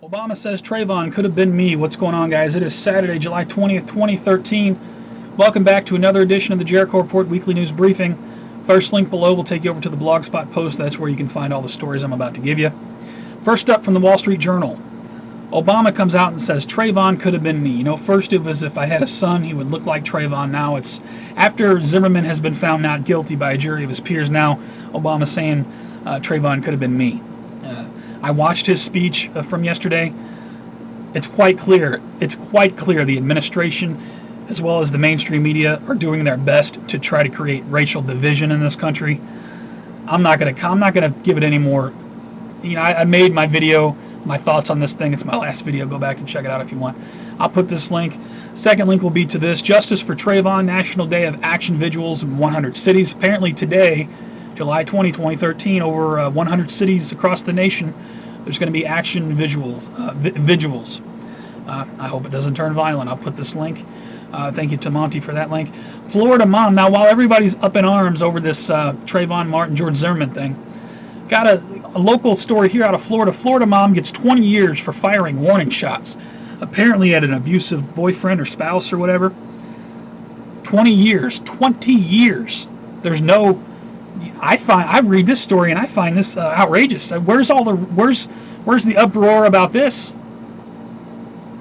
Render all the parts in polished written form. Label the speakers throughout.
Speaker 1: Obama says Trayvon could have been me. What's going on, guys? It is Saturday, July 20th, 2013. Welcome back to another edition of the Jericho Report Weekly News Briefing. First link below will take you over to the Blogspot post. That's where you can find all the stories I'm about to give you. First up from the Wall Street Journal. Obama comes out and says Trayvon could have been me. You know, first it was if I had a son, he would look like Trayvon. Now it's after Zimmerman has been found not guilty by a jury of his peers. Now Obama's saying Trayvon could have been me. I watched his speech from yesterday. It's quite clear. It's quite clear the administration, as well as the mainstream media, are doing their best to try to create racial division in this country. I'm not gonna give it any more. You know, I made my video, my thoughts on this thing. It's my last video. Go back and check it out if you want. I'll put this link. Second link will be to this. Justice for Trayvon, National Day of Action Vigils in 100 cities. Apparently today, July 20, 2013, over 100 cities across the nation, there's going to be action vigils. I hope it doesn't turn violent. I'll put this link. Thank you to Monty for that link. Florida mom. Now, while everybody's up in arms over this Trayvon Martin, George Zimmerman thing, got a local story here out of Florida. Florida mom gets 20 years for firing warning shots. Apparently at an abusive boyfriend or spouse or whatever. 20 years. 20 years. There's no... I read this story and I find this outrageous. Where's the uproar about this?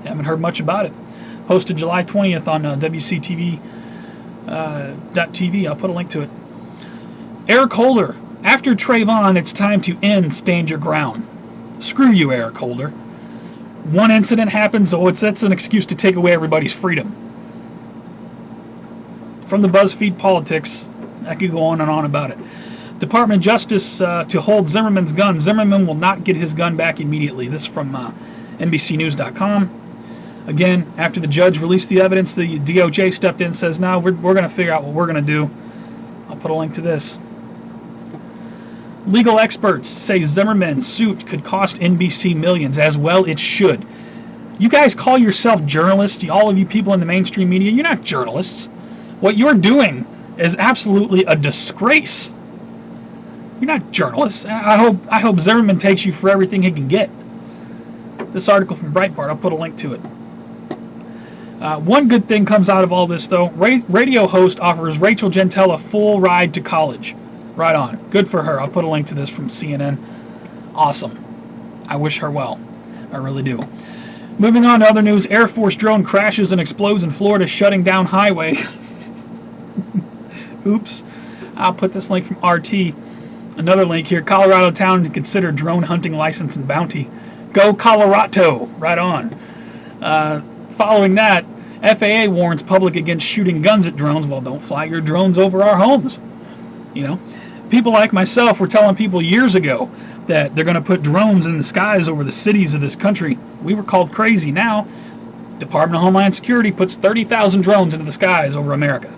Speaker 1: Haven't heard much about it. Posted July 20th on WCTV.tv. I'll put a link to it. Eric Holder. After Trayvon, it's time to end Stand Your Ground. Screw you, Eric Holder. One incident happens, that's an excuse to take away everybody's freedom. From the BuzzFeed Politics, I could go on and on about it. Department of Justice to hold Zimmerman's gun. Zimmerman will not get his gun back immediately. This is from NBCnews.com. Again, after the judge released the evidence, the DOJ stepped in and says, no, we're going to figure out what we're going to do. I'll put a link to this. Legal experts say Zimmerman's suit could cost NBC millions. As well it should. You guys call yourself journalists, all of you people in the mainstream media. You're not journalists. What you're doing is absolutely a disgrace. You're not journalists. I hope Zimmerman takes you for everything he can get. This article from Breitbart, I'll put a link to it. One good thing comes out of all this, though. Radio host offers Rachel Jeantel a full ride to college. Right on. Good for her. I'll put a link to this from CNN. Awesome. I wish her well. I really do. Moving on to other news. Air Force drone crashes and explodes in Florida, shutting down highway. Oops. I'll put this link from RT. Another link here. Colorado town to consider drone hunting license and bounty. Go Colorado. Right on. Following that, FAA warns public against shooting guns at drones. Well, don't fly your drones over our homes. You know, people like myself were telling people years ago that they're going to put drones in the skies over the cities of this country. We were called crazy. Now, Department of Homeland Security puts 30,000 drones into the skies over America.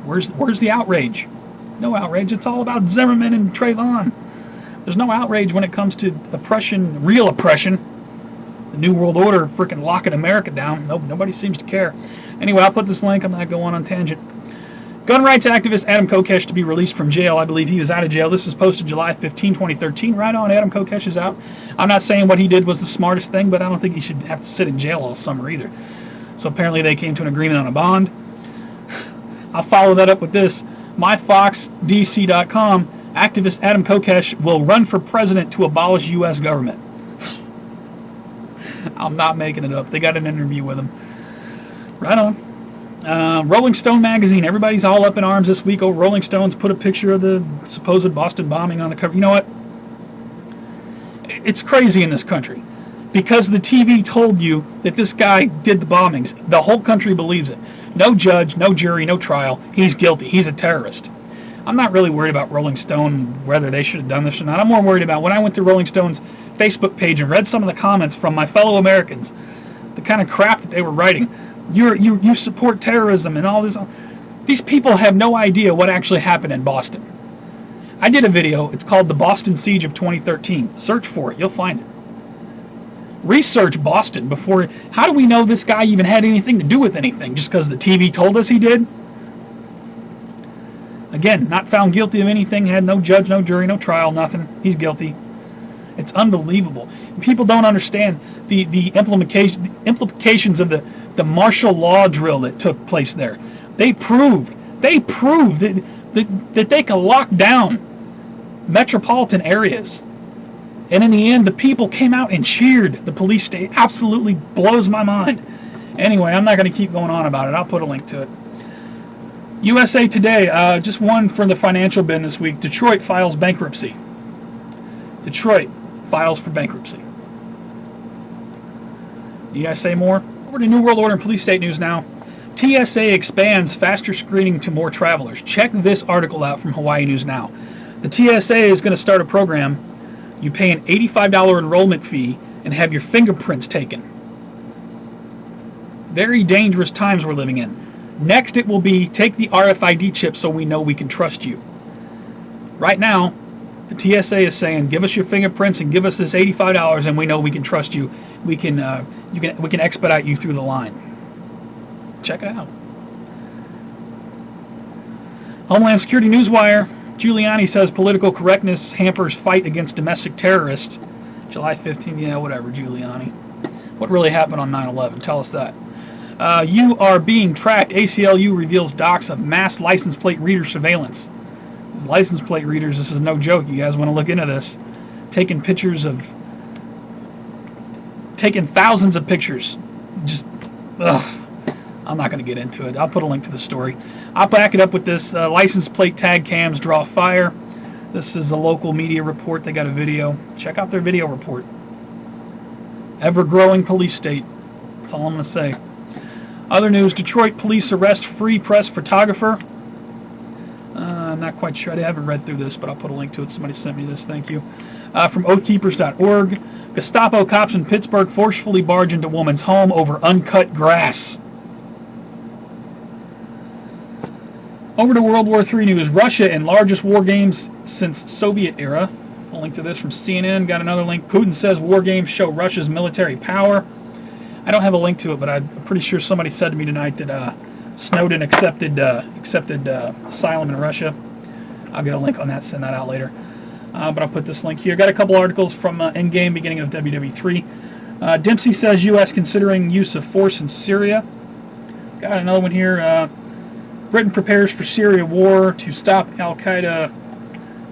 Speaker 1: Where's the outrage? No outrage. It's all about Zimmerman and Trayvon. There's no outrage when it comes to oppression, real oppression. The New World Order freaking locking America down. Nobody seems to care. Anyway, I'll put this link. I'm not going on tangent. Gun rights activist Adam Kokesh to be released from jail. I believe he was out of jail. This is posted July 15, 2013. Right on, Adam Kokesh is out. I'm not saying what he did was the smartest thing, but I don't think he should have to sit in jail all summer either. So apparently they came to an agreement on a bond. I'll follow that up with this. MyFoxDC.com, activist Adam Kokesh will run for president to abolish U.S. government. I'm not making it up. They got an interview with him. Right on. Rolling Stone magazine. Everybody's all up in arms this week. Rolling Stones put a picture of the supposed Boston bombing on the cover. You know what? It's crazy in this country. Because the TV told you that this guy did the bombings. The whole country believes it. No judge, no jury, no trial. He's guilty. He's a terrorist. I'm not really worried about Rolling Stone, whether they should have done this or not. I'm more worried about when I went to Rolling Stone's Facebook page and read some of the comments from my fellow Americans, the kind of crap that they were writing. You support terrorism and all this. These people have no idea what actually happened in Boston. I did a video. It's called The Boston Siege of 2013. Search for it. You'll find it. Research Boston before. How do we know this guy even had anything to do with anything? Just because the TV told us he did? Again, not found guilty of anything. Had no judge, no jury, no trial, nothing. He's guilty. It's unbelievable. People don't understand the implications of the martial law drill that took place there. They proved that they could lock down metropolitan areas. And in the end, the people came out and cheered the police state. Absolutely blows my mind. Anyway, I'm not going to keep going on about it. I'll put a link to it. USA Today, just one for the financial bin this week. Detroit files bankruptcy. Detroit files for bankruptcy. You guys say more? Over to New World Order and Police State News now. TSA expands faster screening to more travelers. Check this article out from Hawaii News Now. The TSA is going to start a program. You pay an $85 enrollment fee and have your fingerprints taken. Very dangerous times we're living in. Next it will be take the RFID chip so we know we can trust you. Right now, the TSA is saying give us your fingerprints and give us this $85 and we know we can trust you. We can expedite you through the line. Check it out. Homeland Security Newswire. Giuliani says political correctness hampers fight against domestic terrorists. July 15th, yeah, whatever, Giuliani. What really happened on 9/11? Tell us that. You are being tracked. ACLU reveals docs of mass license plate reader surveillance. These license plate readers, this is no joke. You guys want to look into this. Taking thousands of pictures. Just, ugh. I'm not going to get into it. I'll put a link to the story. I'll back it up with this. License plate tag cams draw fire. This is a local media report. They got a video. Check out their video report. Ever-growing police state. That's all I'm going to say. Other news, Detroit police arrest free press photographer. I'm not quite sure. I haven't read through this, but I'll put a link to it. Somebody sent me this. Thank you. From oathkeepers.org. Gestapo cops in Pittsburgh forcefully barge into woman's home over uncut grass. Over to World War III news. Russia in largest war games since Soviet era. A link to this from CNN. Got another link. Putin says war games show Russia's military power. I don't have a link to it, but I'm pretty sure somebody said to me tonight that Snowden accepted asylum in Russia. I'll get a link on that. Send that out later. But I'll put this link here. Got a couple articles from Endgame, beginning of WWE3. Dempsey says U.S. considering use of force in Syria. Got another one here. Britain prepares for Syria war to stop Al-Qaeda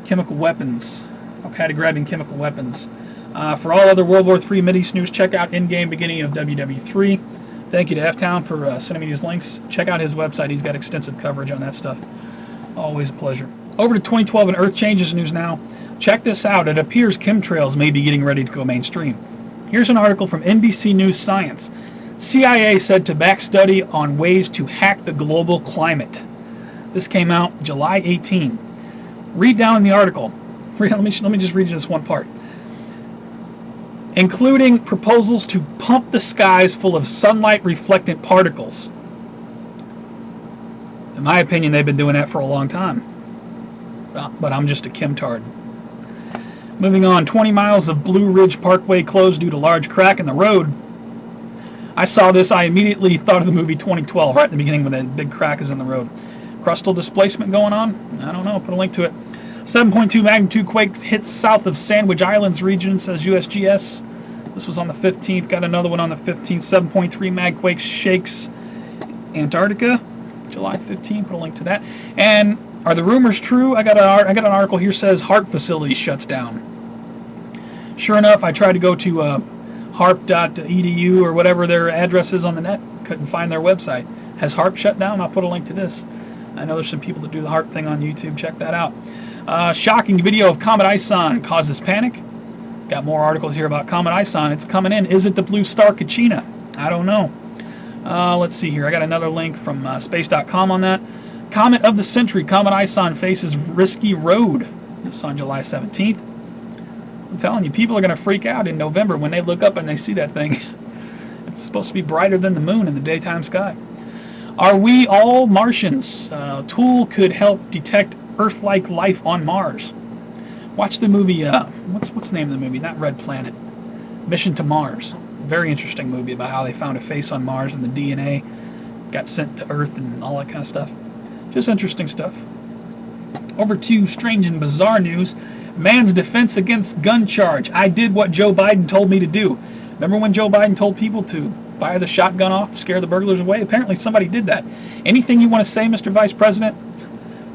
Speaker 1: chemical weapons. Al-Qaeda grabbing chemical weapons. For all other World War III Mideast news, check out Endgame, beginning of WWE3. Thank you to F-Town for sending me these links. Check out his website. He's got extensive coverage on that stuff. Always a pleasure. Over to 2012 and Earth Changes news now. Check this out. It appears chemtrails may be getting ready to go mainstream. Here's an article from NBC News Science. CIA said to back study on ways to hack the global climate. This came out July 18. Read down in the article. Let me just read you this one part. Including proposals to pump the skies full of sunlight-reflectant particles. In my opinion, they've been doing that for a long time. But I'm just a chemtard. Moving on, 20 miles of Blue Ridge Parkway closed due to large crack in the road. I saw this, I immediately thought of the movie 2012, right at the beginning when that big crack is in the road. Crustal displacement going on? I don't know, put a link to it. 7.2 magnitude quake hits south of Sandwich Islands region, says USGS. This was on the 15th, got another one on the 15th. 7.3 mag quake shakes Antarctica, July 15th, put a link to that. And are the rumors true? I got an article here says HARP facility shuts down. Sure enough, I tried to go to harp.edu or whatever their address is on the net. Couldn't find their website. Has HARP shut down? I'll put a link to this. I know there's some people that do the HARP thing on YouTube. Check that out. Shocking video of Comet Ison causes panic. Got more articles here about Comet Ison. It's coming in. Is it the blue star Kachina? I don't know. Let's see here. I got another link from space.com on that. Comet of the century. Comet Ison faces risky road. This is on July 17th. I'm telling you, people are going to freak out in November when they look up and they see that thing. It's supposed to be brighter than the moon in the daytime sky. Are we all Martians? Tool could help detect Earth-like life on Mars. Watch the movie, what's the name of the movie? Not Red Planet. Mission to Mars. Very interesting movie about how they found a face on Mars and the DNA got sent to Earth and all that kind of stuff. Just interesting stuff. Over to strange and bizarre news. Man's defense against gun charge. I did what Joe Biden told me to do. Remember when Joe Biden told people to fire the shotgun off to scare the burglars away? Apparently somebody did that. Anything you want to say, Mr. Vice President?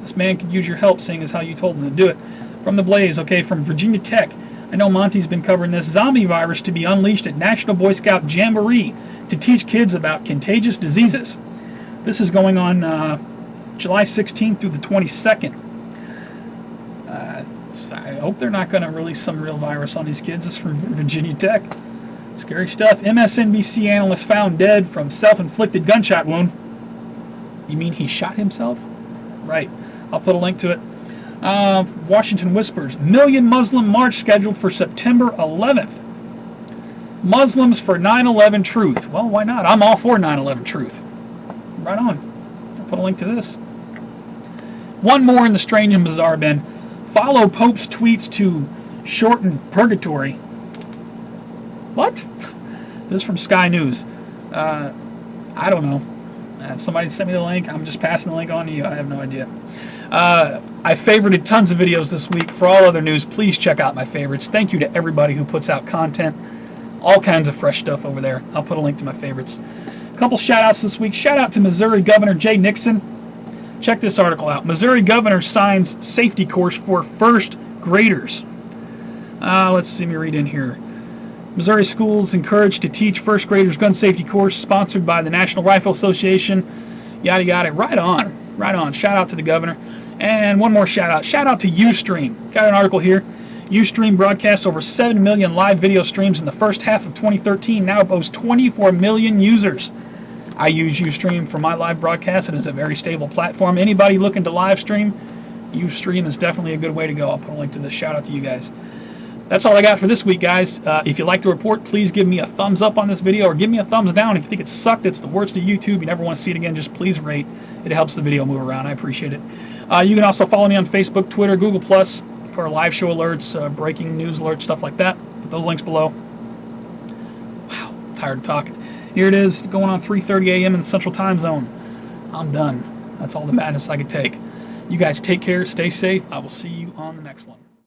Speaker 1: This man could use your help, seeing as how you told him to do it. From the Blaze, okay, from Virginia Tech. I know Monty's been covering this. Zombie virus to be unleashed at National Boy Scout Jamboree to teach kids about contagious diseases. This is going on July 16th through the 22nd. I hope they're not going to release some real virus on these kids. This is from Virginia Tech. Scary stuff. MSNBC analyst found dead from self-inflicted gunshot wound. You mean he shot himself? Right. I'll put a link to it. Washington Whispers. Million Muslim march scheduled for September 11th. Muslims for 9/11 truth. Well, why not? I'm all for 9/11 truth. Right on. I'll put a link to this. One more in the strange and bizarre bin. Follow Pope's tweets to shorten purgatory. What? This is from Sky News. I don't know. Somebody sent me the link. I'm just passing the link on to you. I have no idea. I favorited tons of videos this week. For all other news, please check out my favorites. Thank you to everybody who puts out content. All kinds of fresh stuff over there. I'll put a link to my favorites. A couple shout-outs this week. Shout out to Missouri Governor Jay Nixon. Check this article out. Missouri governor signs safety course for first graders. Let's see me read in here. Missouri schools encouraged to teach first graders gun safety course sponsored by the National Rifle Association. Yada yada. Right on. Right on. Shout out to the governor. And one more shout out. Shout out to UStream. Got an article here. UStream broadcasts over 7 million live video streams in the first half of 2013. Now boasts 24 million users. I use UStream for my live broadcast. It is a very stable platform. Anybody looking to live stream, UStream is definitely a good way to go. I'll put a link to this. Shout out to you guys. That's all I got for this week, guys. If you like the report, please give me a thumbs up on this video or give me a thumbs down. If you think it sucked, it's the worst of YouTube, you never want to see it again, just please rate. It helps the video move around. I appreciate it. You can also follow me on Facebook, Twitter, Google+, for live show alerts, breaking news alerts, stuff like that. Put those links below. Wow, I'm tired of talking. Here it is, going on 3:30 a.m. in the Central Time Zone. I'm done. That's all the madness I could take. You guys take care, stay safe. I will see you on the next one.